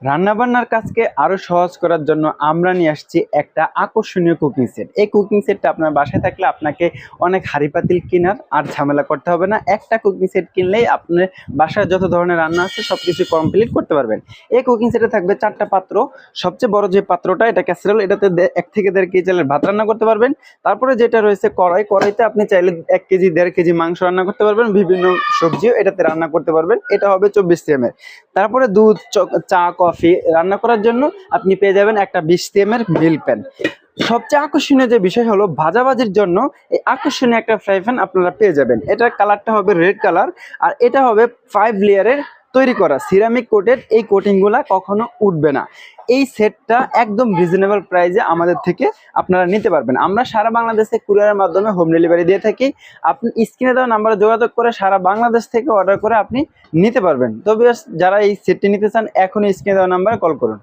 রান্নাবান্নার কাজকে আরো সহজ করার জন্য আমরা নিয়ে আসছি একটা আকর্ষণীয় কুকিং সেট। এই কুকিং সেটটা আপনার বাসায় থাকলে আপনাকে অনেক হাঁড়ি পাতিল কেনার আর ঝামেলা করতে হবে না। একটা কুকিং সেট কিনলেই আপনার বাসায় যত ধরনের রান্না আছে সবকিছু কমপ্লিট করতে পারবেন। এই কুকিং সেটে থাকবে 4টা পাত্র। সবচেয়ে বড় যে পাত্রটা, এটা ক্যাসেরোল, এটাতে 1 থেকে 1.5 কেজি চালের ভাত রান্না করতে পারবেন। তারপরে যেটা রয়েছে কড়াইতে আপনি চাইলে 1 কেজি 1.5 কেজি মাংস রান্না করতে পারবেন, বিভিন্ন সবজিও এটাতে রান্না করতে পারবেন। এটা হবে 24 সিএম এর। তারপরে দুধ, চা, কফি রান্না করার জন্য আপনি পেয়ে যাবেন একটা 20 সিএম এর মিল্ক প্যান। সবচেয়ে আকর্ষণীয় যে বিষয় হলো, ভাজাভাজির জন্য এই আকর্ষণীয় একটা ফ্রাই প্যান আপনারা পেয়ে যাবেন। এটার কালারটা হবে রেড কালার, আর এটা হবে 5 লেয়ারের তৈরি করা সিরামিক কোটেড। এই কোটিংগুলা কখনো উঠবে না। এই সেটটা একদম রিজনেবল প্রাইসে আমাদের থেকে আপনারা নিতে পারবেন। আমরা সারা বাংলাদেশে কুরিয়ারের মাধ্যমে হোম ডেলিভারি দিয়ে থাকি। আপনি স্ক্রিনে দেওয়া নাম্বারে যোগাযোগ করে সারা বাংলাদেশ থেকে অর্ডার করে আপনি নিতে পারবেন। তবে যারা এই সেটটি নিতে চান, এখনই স্ক্রিনে দেওয়া নাম্বারে কল করুন।